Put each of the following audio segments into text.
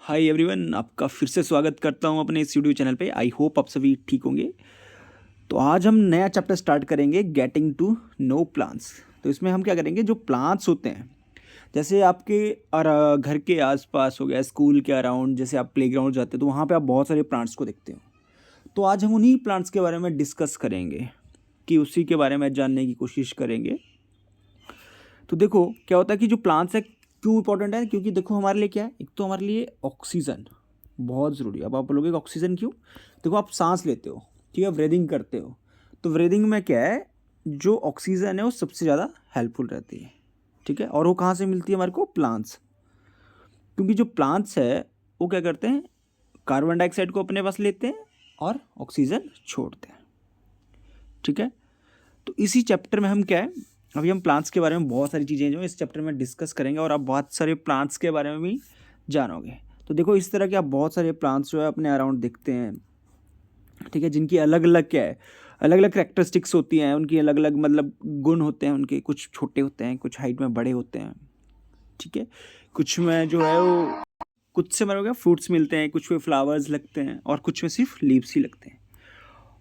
Hi everyone, आपका फिर से स्वागत करता हूं अपने इस यूट्यूब चैनल पे। आई होप आप सभी ठीक होंगे। तो आज हम नया चैप्टर स्टार्ट करेंगे, गेटिंग टू नो प्लांट्स। तो इसमें हम क्या करेंगे, जो प्लांट्स होते हैं जैसे आपके घर के आसपास हो गया, स्कूल के अराउंड, जैसे आप प्लेग्राउंड जाते हो तो वहाँ पे आप बहुत सारे प्लांट्स को देखते हो। तो आज हम उन्हीं प्लांट्स के बारे में डिस्कस करेंगे, कि उसी के बारे में जानने की कोशिश करेंगे। तो देखो क्या होता है कि जो प्लांट्स है क्यों इंपॉर्टेंट है, क्योंकि देखो हमारे लिए क्या है, एक तो हमारे लिए ऑक्सीजन बहुत ज़रूरी है। अब आप बोलोगे ऑक्सीजन क्यों? देखो आप सांस लेते हो, ठीक है, ब्रीदिंग करते हो, तो ब्रीदिंग में क्या है, जो ऑक्सीजन है वो सबसे ज़्यादा हेल्पफुल रहती है, ठीक है। और वो कहाँ से मिलती है हमारे को? प्लांट्स। क्योंकि जो प्लांट्स है वो क्या करते हैं, कार्बन डाइऑक्साइड को अपने पास लेते हैं और ऑक्सीजन छोड़ते हैं, ठीक है। तो इसी चैप्टर में हम क्या है, अभी हम प्लांट्स के बारे में बहुत सारी चीज़ें जो इस चैप्टर में डिस्कस करेंगे और आप बहुत सारे प्लांट्स के बारे में भी जानोगे। तो देखो इस तरह के आप बहुत सारे प्लांट्स जो है अपने अराउंड दिखते हैं, ठीक है, जिनकी अलग अलग क्या है, अलग अलग करेक्टरिस्टिक्स होती हैं, उनकी अलग अलग मतलब गुण होते हैं उनके। कुछ छोटे होते हैं, कुछ हाइट में बड़े होते हैं, ठीक है। कुछ में जो है वो, कुछ से मेरे को फ्रूट्स मिलते हैं, कुछ में फ्लावर्स लगते हैं और कुछ में सिर्फ लीव्स ही लगते हैं।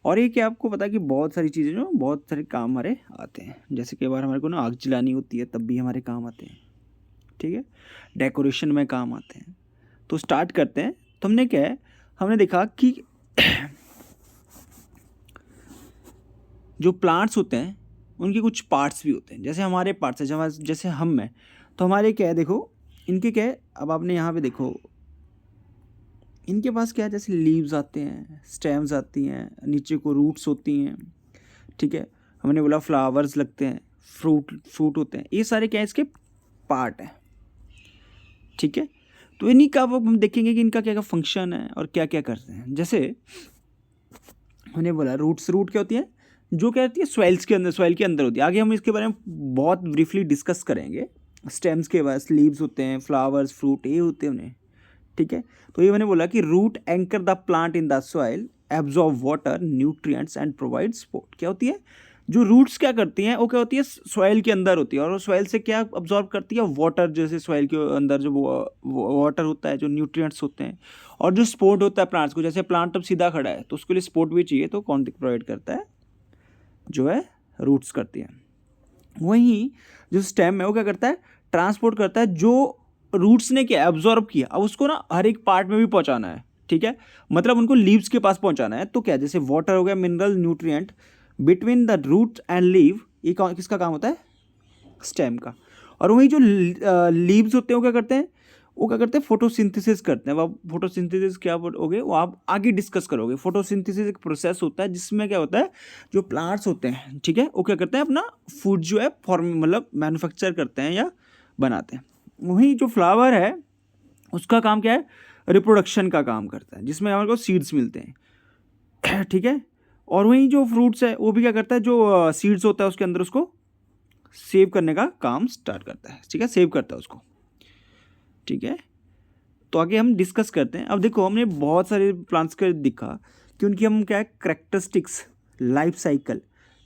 और ये क्या आपको पता है कि बहुत सारी चीज़ें जो बहुत सारे काम हमारे आते हैं, जैसे कई बार हमारे को ना आग जलानी होती है तब भी हमारे काम आते हैं, ठीक है, डेकोरेशन में काम आते हैं। तो स्टार्ट करते हैं। तो हमने क्या है, हमने देखा कि जो प्लांट्स होते हैं उनके कुछ पार्ट्स भी होते हैं, जैसे हमारे पार्ट्स हैं, जैसे हम हैं, तो हमारे क्या है, देखो इनके क्या है, अब आपने यहाँ पे देखो इनके पास क्या है, जैसे लीव्स आते हैं, स्टेम्स आती हैं, नीचे को रूट्स होती हैं, ठीक है। हमने बोला फ्लावर्स लगते हैं, फ्रूट फ्रूट होते हैं, ये सारे क्या है, इसके पार्ट हैं, ठीक है। तो इन्हीं का वो हम देखेंगे कि इनका क्या क्या फंक्शन है और क्या क्या करते हैं। जैसे हमने बोला रूट्स, रूट क्या होती है, जो क्या होती है सॉइल्स के अंदर, सॉइल के अंदर होती है। आगे हम इसके बारे में बहुत ब्रीफली डिस्कस करेंगे। स्टेम्स के पास लीव्स होते हैं, फ्लावर्स फ्रूट ये होते हैं उन्हें, ठीक है। तो ये मैंने बोला कि root anchor the plant in the soil, absorb water nutrients and provide support. क्या होती है, जो रूट्स क्या करती हैं, वो क्या होती है सॉइल के अंदर होती है, और सॉइल से क्या अब्जॉर्ब करती है, वाटर। जैसे सॉइल के अंदर जो वाटर होता है, जो न्यूट्रिएंट्स होते हैं, और जो सपोर्ट होता है प्लांट्स को, जैसे प्लांट अब सीधा खड़ा है तो उसके लिए सपोर्ट भी चाहिए, तो कौन प्रोवाइड करता है, जो है रूट्स करती है। वहीं जो स्टेम है वो क्या करता है, ट्रांसपोर्ट करता है, जो रूट्स ने क्या एब्जॉर्ब किया, अब उसको ना हर एक पार्ट में भी पहुंचाना है, ठीक है। मतलब उनको लीव्स के पास पहुंचाना है। तो क्या, जैसे वाटर हो गया, mineral nutrient between the root and leave, ये किसका काम होता है, स्टेम का। और वहीं जो लीव्स होते हैं वो क्या करते हैं, वो क्या करते हैं, फोटोसिंथेसिस करते हैं। अब फोटोसिंथेसिस क्या हो गए वो आप आगे डिस्कस करोगे। फोटोसिंथेसिस एक प्रोसेस होता है जिसमें क्या होता है, जो प्लांट्स होते हैं, ठीक है, वो क्या करते हैं, अपना फूड जो है फॉर्म मतलब मैन्युफैक्चर करते हैं या बनाते हैं। वहीं जो फ्लावर है उसका काम क्या है, रिप्रोडक्शन का काम करता है, जिसमें हमारे को सीड्स मिलते हैं, ठीक है। और वहीं जो फ्रूट्स है वो भी क्या करता है, जो सीड्स होता है उसके अंदर उसको सेव करने का काम स्टार्ट करता है, ठीक है, सेव करता है उसको, ठीक है। तो आगे हम डिस्कस करते हैं। अब देखो हमने बहुत सारे प्लांट्स का दिखा कि उनकी हम क्या है, करेक्टरिस्टिक्स, लाइफ साइकिल,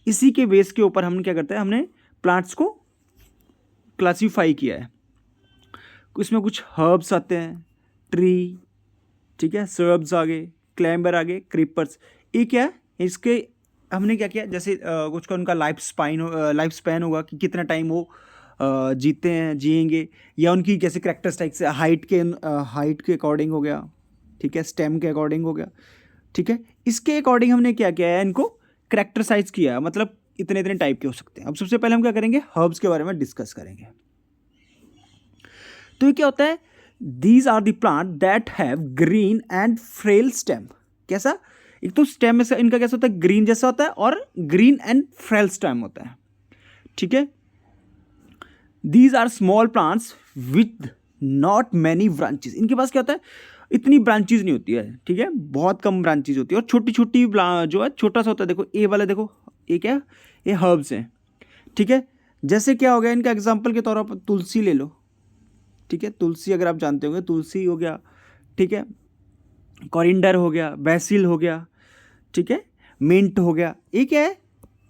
इसी के बेस के ऊपर हम क्या करते हैं, हमने प्लांट्स को क्लासीफाई किया है। इसमें कुछ हर्ब्स आते हैं, ट्री, ठीक है, सर्ब्स आ गए, क्लाइंबर आ गए, क्रीपर्स। ये क्या है, इसके हमने क्या किया, जैसे कुछ का उनका लाइफ स्पैन होगा कि कितना टाइम वो जीते हैं, जिएंगे, या उनकी कैसे करेक्टरिस्टिक्स है, हाइट के अकॉर्डिंग हो गया, ठीक है, स्टेम के अकॉर्डिंग हो गया, ठीक है। इसके अकॉर्डिंग हमने क्या किया है, इनको करेक्टरसाइज किया है, मतलब इतने इतने टाइप के हो सकते हैं। अब सबसे पहले हम क्या करेंगे, हर्ब्स के बारे में डिस्कस करेंगे। तो ये क्या होता है, these are the plant that have green and frail stem. कैसा, एक तो स्टेम में इनका कैसा होता है, ग्रीन जैसा होता है, और ग्रीन एंड फ्रेल स्टेम होता है, ठीक है। These are small plants with not many branches. इनके पास क्या होता है, इतनी ब्रांचेज नहीं होती है, ठीक है, बहुत कम ब्रांचेज होती है, और छोटी छोटी जो है छोटा सा होता है। देखो ए वाला, देखो ये क्या, ये हर्ब्स हैं, ठीक है। जैसे क्या हो गया, इनका एग्जाम्पल के तौर पर तुलसी ले लो, ठीक है, तुलसी अगर आप जानते होंगे, तुलसी हो गया, ठीक है, कोरिंडर हो गया, बेसिल हो गया, ठीक है, मिंट हो गया, ये क्या है,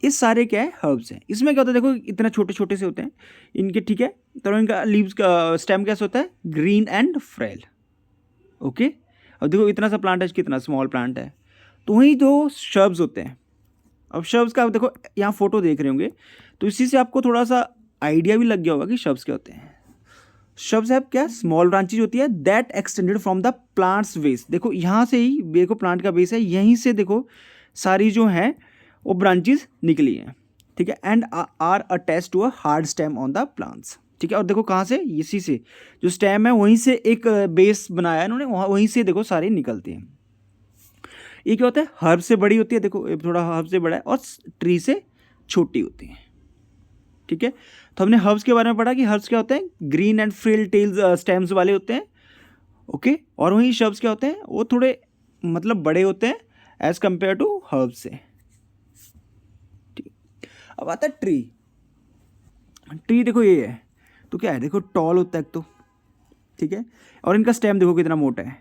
ये सारे क्या है, हर्ब्स हैं। इसमें क्या होता है, देखो इतना छोटे छोटे से होते हैं इनके, ठीक है। तो इनका लीव्स का स्टेम कैसे होता है, ग्रीन एंड फ्रेल, ओके। अब देखो इतना सा प्लांट है, कितना स्मॉल प्लांट है। तो वहीं जो शर्ब्स होते हैं, अब शर्ब्स का आप देखो यहाँ फोटो देख रहे होंगे, तो इसी से आपको थोड़ा सा आइडिया भी लग गया होगा कि शर्ब्स क्या होते हैं। शब्द है क्या, स्मॉल ब्रांचेज होती है that extended from the plants base. देखो यहाँ से ही, देखो प्लांट का बेस है, यहीं से देखो सारी जो है वो ब्रांचेज निकली हैं, ठीक है। And are attach to a hard stem on the plants, ठीक है। और देखो कहाँ से, इसी से जो स्टेम है वहीं से एक बेस बनाया है इन्होंने, वहीं से देखो सारे निकलते हैं। ये क्या होता है, हर्ब से बड़ी होती है, देखो थोड़ा हर्ब से बड़ा है, और ट्री से छोटी होती है, ठीक है। तो हमने हर्ब्स के बारे में पढ़ा कि हर्ब्स क्या होते हैं, green and frill tails stems वाले होते हैं, ओके। और वहीं शर्ब्स क्या होते हैं, वो थोड़े मतलब बड़े होते हैं एज कंपेयर टू हर्ब्स से, ठीक। अब आता है ट्री। ट्री देखो ये है, तो क्या है, देखो टॉल होता है एक तो, ठीक है। और इनका स्टेम देखो कितना मोटा है,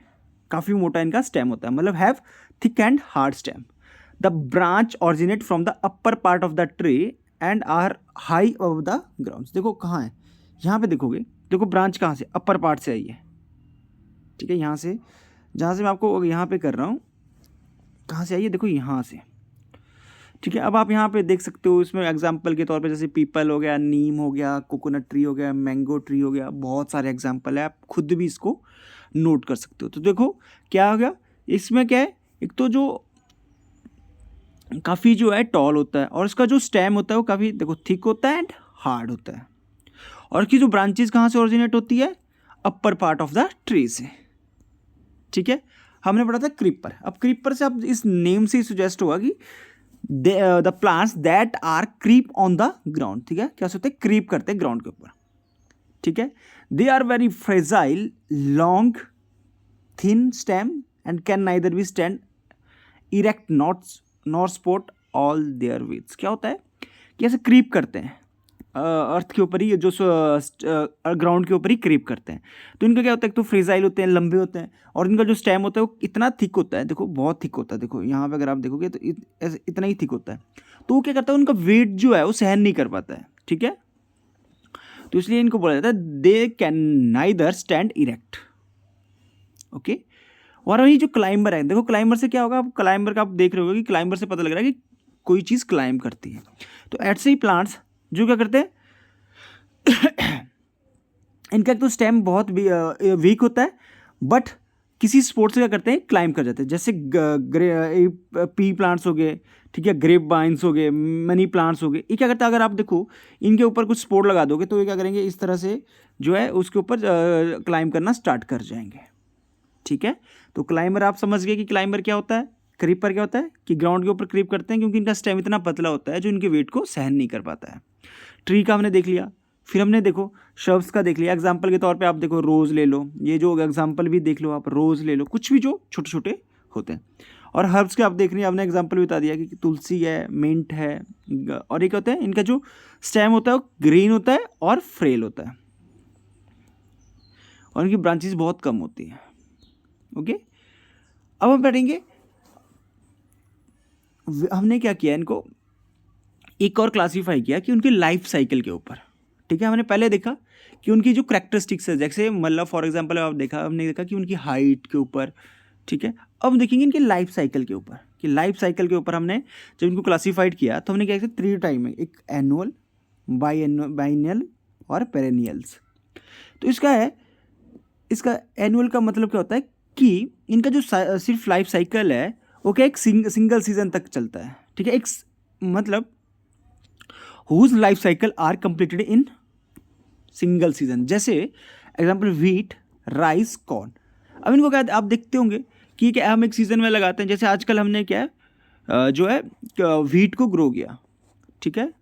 काफ़ी मोटा इनका स्टेम होता है, मतलब have thick and hard stem. The branch originate from the upper part of the tree and are high off the ground. देखो कहाँ है, यहाँ पे देखोगे, देखो ब्रांच कहाँ से, अपर पार्ट से आई है, ठीक है। यहाँ से, जहाँ से मैं आपको यहाँ पे कर रहा हूँ, कहाँ से आई है, देखो यहाँ से, ठीक है। अब आप यहाँ पे देख सकते हो, इसमें एग्जाम्पल के तौर पे जैसे पीपल हो गया, नीम हो गया, कोकोनट ट्री हो गया, मैंगो ट्री हो गया, बहुत सारे एग्जाम्पल है, आप खुद भी इसको नोट कर सकते हो। तो देखो क्या हो गया, इसमें क्या है, एक तो जो काफ़ी जो है टॉल होता है, और इसका जो स्टेम होता है वो काफ़ी देखो थिक होता है एंड हार्ड होता है। और इसकी जो ब्रांचेस कहाँ से ओरिजिनेट होती है, अपर पार्ट ऑफ द ट्री से, ठीक है। हमने पढ़ा था क्रीपर। अब क्रीपर से अब इस नेम से ही सुजेस्ट होगा कि the plants that are creep on the ground, ठीक है। क्या होते हैं, क्रीप करते हैं ग्राउंड के ऊपर, ठीक है। They are very fragile, long thin stem and can neither be stand erect not support all their weights. क्या होता है कि ऐसे क्रीप करते हैं अर्थ के ऊपर ही, जो ग्राउंड के ऊपर ही क्रीप करते हैं। तो इनका क्या होता है, एक तो फ्रेजाइल होते हैं, लंबे होते हैं, और इनका जो स्टेम होता है वो इतना थिक होता है, देखो बहुत थिक होता है, देखो यहाँ पे अगर आप देखोगे तो ऐसे इतना ही थिक होता है। तो वो क्या करता है, उनका वेट जो है वो सहन नहीं कर पाता है, ठीक है। तो इसलिए इनको बोला जाता है they can neither stand erect, okay. और वही जो क्लाइंबर है, देखो क्लाइंबर से क्या होगा, आप क्लाइंबर का आप देख रहे हो कि क्लाइंबर से पता लग रहा है कि कोई चीज़ क्लाइंब करती है। तो ऐसे ही प्लांट्स जो क्या करते हैं इनका एक तो स्टेम बहुत वीक होता है, बट किसी स्पोर्ट से क्या करते हैं, क्लाइंब कर जाते हैं। जैसे पी प्लांट्स हो गए, ठीक है, ग्रेप वाइन्स हो गए, मनी प्लांट्स हो गए, ये क्या करता है, अगर आप देखो इनके ऊपर कुछ स्पोर्ट लगा दोगे तो ये क्या करेंगे, इस तरह से जो है उसके ऊपर क्लाइंब करना स्टार्ट कर जाएंगे, ठीक है। तो क्लाइंबर आप समझ गए कि क्लाइंबर क्या होता है, क्रीपर क्या होता है कि ग्राउंड के ऊपर क्रीप करते हैं, क्योंकि इनका स्टेम इतना पतला होता है जो इनके वेट को सहन नहीं कर पाता है। ट्री का हमने देख लिया, फिर हमने देखो शर्ब्स का देख लिया। एग्जाम्पल के तौर पे आप देखो रोज़ ले लो, ये जो एग्जाम्पल भी देख लो आप, रोज़ ले लो, कुछ भी जो छोटे छोटे होते हैं। और हर्ब्स के आप देख रहे हैं, आपने एग्जाम्पल भी बता दिया कि तुलसी है, मिंट है, और ये क्या होता है, इनका जो स्टेम होता है वो ग्रीन होता है और फ्रेल होता है, और इनकी ब्रांचेस बहुत कम होती हैं, ओके। अब हम पढ़ेंगे, हमने क्या किया, इनको एक और क्लासीफाई किया कि उनके लाइफ साइकिल के ऊपर, ठीक है। हमने पहले देखा कि उनकी जो करैक्टरिस्टिक्स है, जैसे मतलब फॉर एग्जांपल आप देखा, हमने देखा कि उनकी हाइट के ऊपर, ठीक है। अब हम देखेंगे इनके लाइफ साइकिल के ऊपर, कि लाइफ साइकिल के ऊपर हमने जब इनको क्लासीफाइड किया तो हमने क्या किया, 3 टाइप में, एक एनुअल, बाइनियल और पेरेनियल्स। तो इसका है, इसका एनुअल का मतलब क्या होता है कि इनका जो सिर्फ लाइफ साइकिल है वो क्या एक सिंगल सीजन तक चलता है, ठीक है। एक मतलब whose life cycle are completed in single season, जैसे एग्जांपल व्हीट, राइस, कॉर्न। अब इनको क्या आप देखते होंगे कि क्या हम एक सीज़न में लगाते हैं, जैसे आजकल हमने क्या जो है व्हीट को ग्रो किया, ठीक है।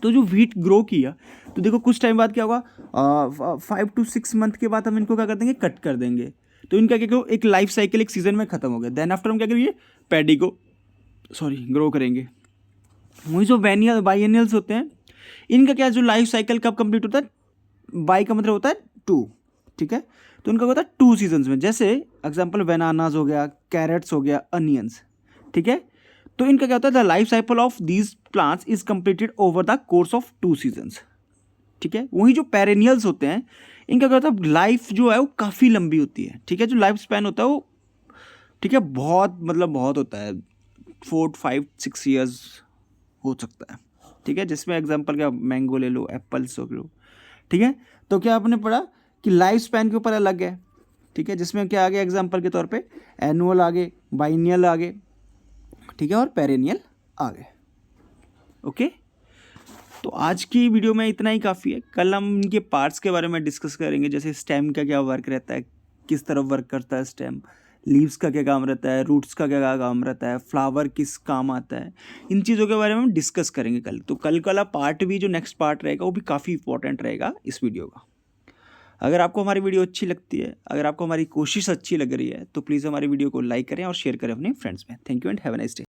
तो जो व्हीट ग्रो किया तो देखो कुछ टाइम बाद क्या होगा, 5 to 6 मंथ के बाद हम इनको क्या कर देंगे, कट कर देंगे। तो इनका क्या करो, एक लाइफ साइकिल एक सीज़न में ख़त्म हो गया। देन आफ्टर हम क्या करेंगे, पैडी को ग्रो करेंगे। वही जो बाइएनियल्स होते हैं, इनका क्या जो लाइफ साइकिल कब कंप्लीट होता है, बाई का मतलब होता है 2, ठीक है। तो इनका होता है 2 सीजन्स में, जैसे एग्जांपल बनानाज हो गया, कैरेट्स हो गया, अनियंस, ठीक है। तो इनका क्या होता है, the life cycle of these plants is completed over the course of 2 seasons, ठीक है। वही जो पेरेनियल्स होते हैं, इनका क्या होता है, लाइफ जो है वो काफ़ी लंबी होती है, ठीक है। जो लाइफ स्पैन होता है वो, ठीक है, बहुत मतलब बहुत होता है, 4 5 6 ईयर्स हो सकता है, ठीक है। जिसमें एग्जांपल क्या, मैंगो ले लो, एप्पल्स हो लो, ठीक है। तो क्या आपने पढ़ा कि लाइफ स्पैन के ऊपर अलग है, ठीक है, जिसमें क्या आ गया एग्जांपल के तौर पे, एनुअल आ गए, बाइनियल आ गए, ठीक है, और पेरेनियल आ गए। ओके, तो आज की वीडियो में इतना ही काफ़ी है। कल हम इनके पार्ट्स के बारे में डिस्कस करेंगे, जैसे स्टेम का क्या वर्क रहता है, किस तरफ वर्क करता है स्टेम, लीव्स का क्या काम रहता है, रूट्स का क्या काम रहता है, फ्लावर किस काम आता है, इन चीज़ों के बारे में हम डिस्कस करेंगे कल। तो कल वाला पार्ट भी, जो नेक्स्ट पार्ट रहेगा, वो भी काफ़ी इंपॉर्टेंट रहेगा इस वीडियो का। अगर आपको हमारी वीडियो अच्छी लगती है, अगर आपको हमारी कोशिश अच्छी लग रही है, तो प्लीज़ हमारी वीडियो को लाइक करें और शेयर करें अपने फ्रेंड्स में। Thank you and have a nice day.